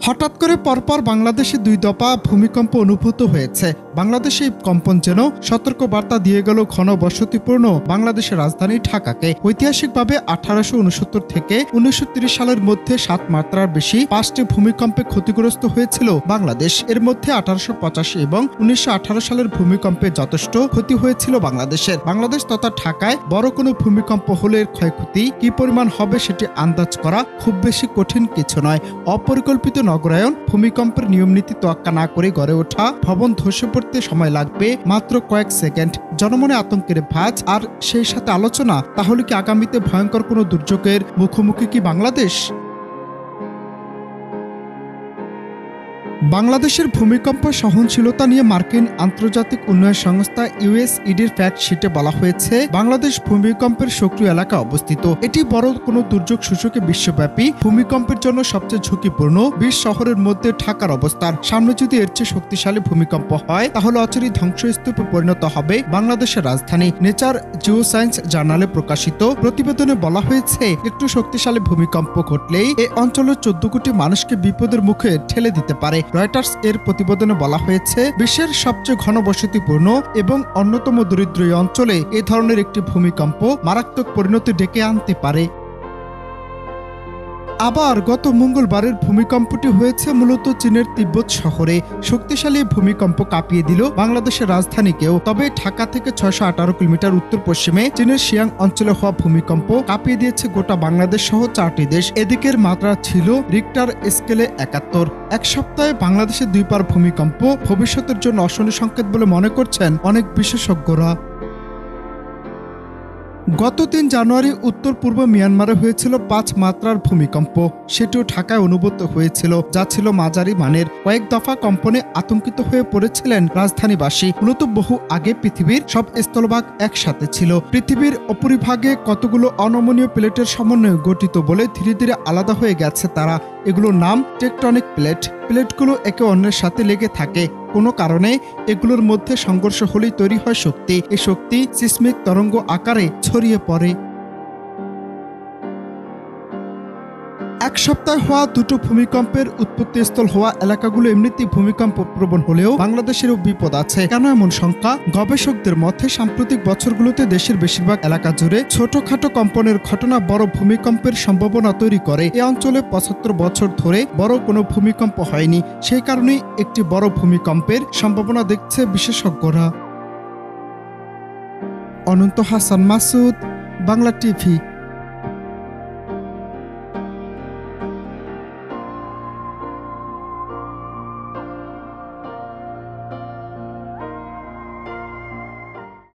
হঠাৎ করে পরপর বাংলাদেশে ২ দফা ভূমিকম্প অনুভূত হয়েছে। বাংলাদেশে এই কম্পন যেন সতর্ক বার্তা দিয়ে গেল ঘন বসতিপূর্ণ বাংলাদেশের রাজধানী ঢাকাকে। ঐতিহাসিকভাবে 1869 থেকে 1930 সালের মধ্যে 7 মাত্রার বেশি 5টি ভূমিকম্পে ক্ষতিগ্রস্ত হয়েছিল বাংলাদেশ। এর মধ্যে 1885 এবং 1918 সালের ভূমিকম্পে যথেষ্ট ক্ষতি হয়েছিল বাংলাদেশের। বাংলাদেশ তথা ঢাকায় বড় কোনো ভূমিকম্প হলে এর ক্ষয়ক্ষতি কি পরিমাণ হবে সেটি আন্দাজ করা খুব বেশি কঠিন কিছু নয়। অপরিকল্পিত নগরায়ন, ভূমিকম্পের নিয়মনীতি তোয়াক্কা না করে গড়ে ওঠা ভবন ধসে পড়তে সময় লাগবে মাত্র কয়েক সেকেন্ড। জনমনে আতঙ্কের ভাঁজ আর সেই সাথে আলোচনা, তাহলে কি আগামীতে ভয়ঙ্কর কোনো দুর্যোগের মুখোমুখি কি বাংলাদেশ? বাংলাদেশের ভূমিকম্প সহনশীলতা নিয়ে মার্কিন আন্তর্জাতিক উন্নয়ন সংস্থা ইউএসইডির ফ্যাক্ট শিটে বলা হয়েছে, বাংলাদেশ ভূমিকম্পের সক্রিয় এলাকায় অবস্থিত। এটি বড় কোনো দুর্যোগ সূচকে বিশ্বব্যাপী ভূমিকম্পের জন্য সবচেয়ে ঝুঁকিপূর্ণ 20 শহরের মধ্যে ঢাকার অবস্থান। সামনে যদি এর চেয়ে শক্তিশালী ভূমিকম্প হয়, তাহলে অচিরেই ধ্বংসস্তূপে পরিণত হবে বাংলাদেশের রাজধানী। নেচার জিওসায়েন্স জার্নালে প্রকাশিত প্রতিবেদনে বলা হয়েছে, একটু শক্তিশালী ভূমিকম্প ঘটলেই এই অঞ্চলের 14 কোটি মানুষকে বিপদের মুখে ঠেলে দিতে পারে। রয়টার্স এর প্রতিবেদনে বলা হয়েছে, বিশ্বের সবচেয়ে ঘনবসতিপূর্ণ এবং অন্যতম দরিদ্র এই অঞ্চলে এ ধরনের একটি ভূমিকম্প মারাত্মক পরিণতি ডেকে আনতে পারে। আবার গত মঙ্গলবারের ভূমিকম্পটি হয়েছে মূলত চীনের তিব্বত শহরে। শক্তিশালী ভূমিকম্প কাঁপিয়ে দিল বাংলাদেশের রাজধানীকেও। তবে ঢাকা থেকে 618 কিলোমিটার উত্তর পশ্চিমে চীনের শিয়াং অঞ্চলে হওয়া ভূমিকম্প কাঁপিয়ে দিয়েছে গোটা বাংলাদেশ সহ 4টি দেশ। এদিকের মাত্রা ছিল রিক্টার স্কেলে 71। এক সপ্তাহে বাংলাদেশে 2 বার ভূমিকম্প ভবিষ্যতের জন্য অশনি সংকেত বলে মনে করছেন অনেক বিশেষজ্ঞরা। গত 3 জানুয়ারি উত্তর পূর্ব মিয়ানমারে হয়েছিল 5 মাত্রার ভূমিকম্প। সেটিও ঢাকায় অনুভূত হয়েছিল, যা ছিল মাঝারি মানের। কয়েক দফা কম্পনে আতঙ্কিত হয়ে পড়েছিলেন রাজধানীবাসী। মূলত বহু আগে পৃথিবীর সব স্থলভাগ একসাথে ছিল। পৃথিবীর অপরিভাগে কতগুলো অনমনীয় প্লেটের সমন্বয়ে গঠিত বলে ধীরে ধীরে আলাদা হয়ে গেছে তারা। এগুলোর নাম টেকটনিক প্লেট। প্লেটগুলো একে অন্যের সাথে লেগে থাকে। কোনো কারণে এগুলোর মধ্যে সংঘর্ষ হলেই তৈরি হয় শক্তি। এই শক্তি সিসমিক তরঙ্গ আকারে ছড়িয়ে পড়ে। এক সপ্তাহে হওয়া 2টো ভূমিকম্পের উৎপত্তিস্থল হওয়া এলাকাগুলো এমনিতেই ভূমিকম্প প্রবণ হলেও বাংলাদেশেরও বিপদ আছে। কেন এমন শঙ্কা? গবেষকদের মতে সাম্প্রতিক বছরগুলোতে দেশের বেশিরভাগ এলাকা জুড়ে ছোটখাটো কম্পনের ঘটনা বড় ভূমিকম্পের সম্ভাবনা তৈরি করে। এই অঞ্চলে 75 বছর ধরে বড় কোনো ভূমিকম্প হয়নি। সেই কারণেই একটি বড় ভূমিকম্পের সম্ভাবনা দেখছে বিশেষজ্ঞরা। অনন্ত হাসান মাসুদ, বাংলা টিভি।